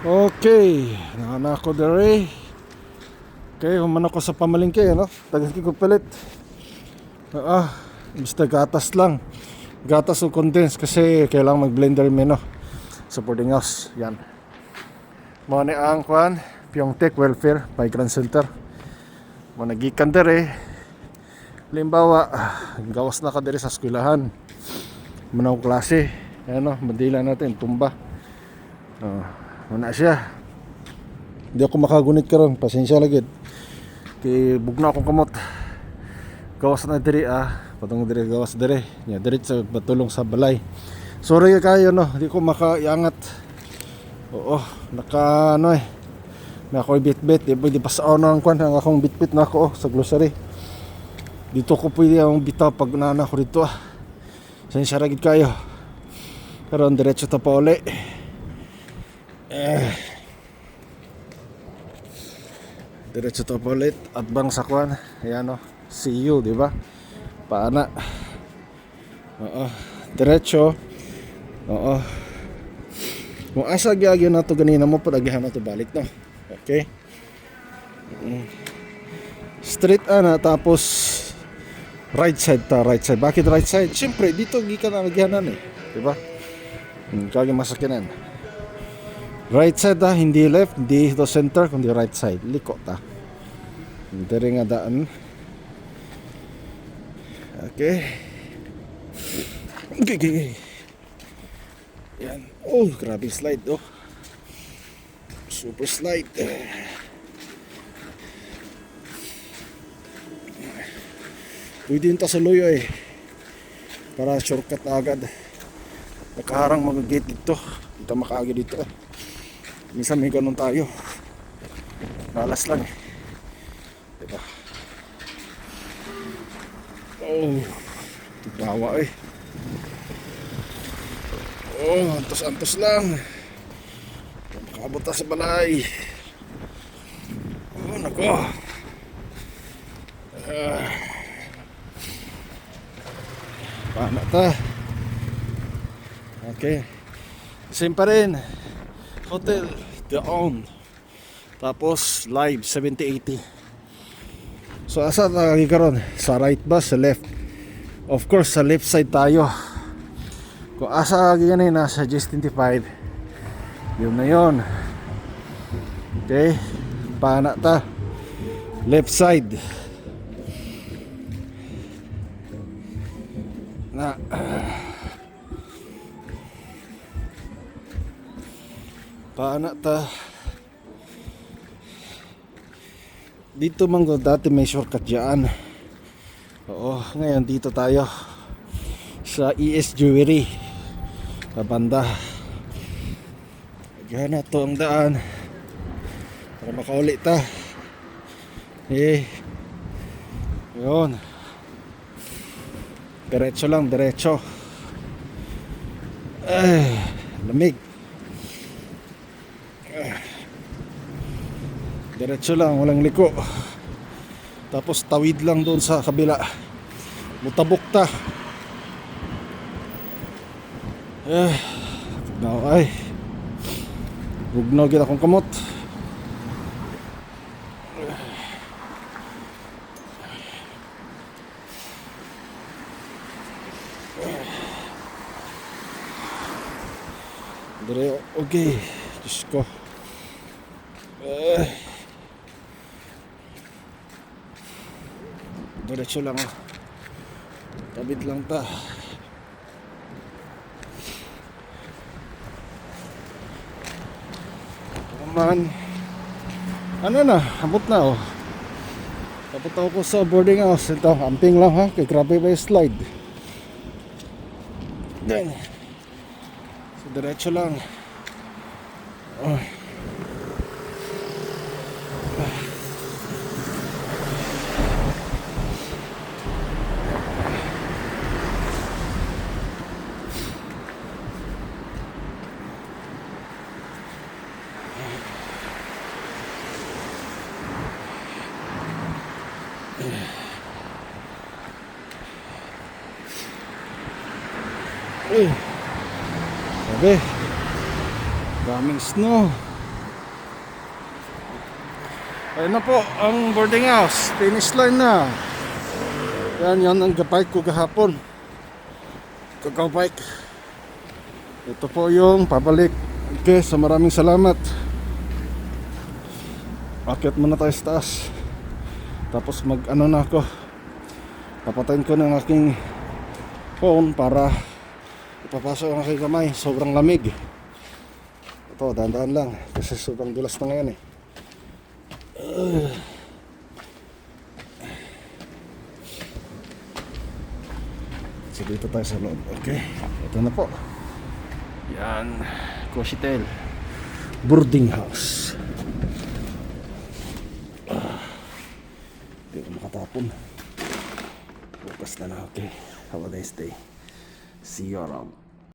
Okay, nana ko dere. Okay, humano ko sa pamalingke, ano? Tagal ko palit. Ah, basta gatas lang. Gatas o condense kasi kailangan mag-blender meno sa boarding house. Yan. Mo ni ang kwan, Pyeongtaek Welfare by Grand Center. Mo nagikan dere. Limbawa, gawas na ka dere sa eskwelahan. Manaw klase. Ano, madila natin tumba. Wala siya. Hindi ako makagunit karon, pasensya lagid. Kay bugna akong kamot. Gawas na diri patong diri gawas diri. Nya diri sa batulong sa balay. Sorry kayo no, hindi ko makaiangat. Oo, naka ano na ako bit-bit, di pa sa ano ang kwan ang akong bit-bit na ako sa grocery. Dito ko pwede ang bitaw pag nana ko dito Pasensya lagid kayo. Pero diretso ta pa uli. Diretso to ulit at bang sakwan. Ayan o, see you, di ba? Paana. Oo, diretso. Oo. Kung asa gyagyo na to ganina mo padagihan na to balik no. Okay? Straight ana tapos right side ta, right side. Bakit right side? Siyempre dito gikan na nagyanan di ba? Kaya masakinan. Right side hindi left, hindi to center, kundi right side. Liko ta. Dari nga daan. Okay. Okay. Yan. Oh, grabe slide Super slide. Pwede yung tasaloyo para shortcut agad. Nakaharang mga gate dito. Dito makaagi dito Minsan may ganun tayo. Malas lang diba? Oh, tubawa Oh, antos-antos lang. Makabot sa balay. Oh, nako. Paano ta? Okay. Same pa rin. Hotel Daon. Tapos live 7080. So asa tayo karon? Sa right ba? Sa left? Of course sa left side tayo. Kung asa ganyan nasa J25. Yun na yun. Okay. Paana ta? Left side. Na paana ta? Dito manggo dati may shortcut dyan. Oo, ngayon dito tayo sa ES Jewelry sa banda. Diyan na to ang daan para makauli ta. Yun. Diretso lang, diretso. Lamig. Diretso lang, walang liko. Tapos tawid lang doon sa kabila. Mutabok ta. Bugnaw Bugnaw gid akong kamot. Dire, okay. Diyos ko. Diretso lang tabid lang ta. Man, ano na, abot na Abot ako sa boarding house. Ito, amping lang kay grabe ba yung slide. Then so diretso lang. Sabi, daming snow. Ayun na po ang boarding house. Finish line na. Yan ang bike ko kahapon. Kakao bike. Ito po yung pabalik. Okay, so maraming salamat. Akit muna tayo sa taas. Tapos mag-ano na ako. Papatayin ko ng aking phone para ipapasok ang aking kamay. Sobrang lamig. Ito, dahan-dahan lang. Kasi sobrang dulas na ngayon eh. So dito tayo sa loob. Okay, ito na po. Yan, Coshitel boarding house. Hindi ko makatapon. Bukas na na. Okay, have a nice day. See you around.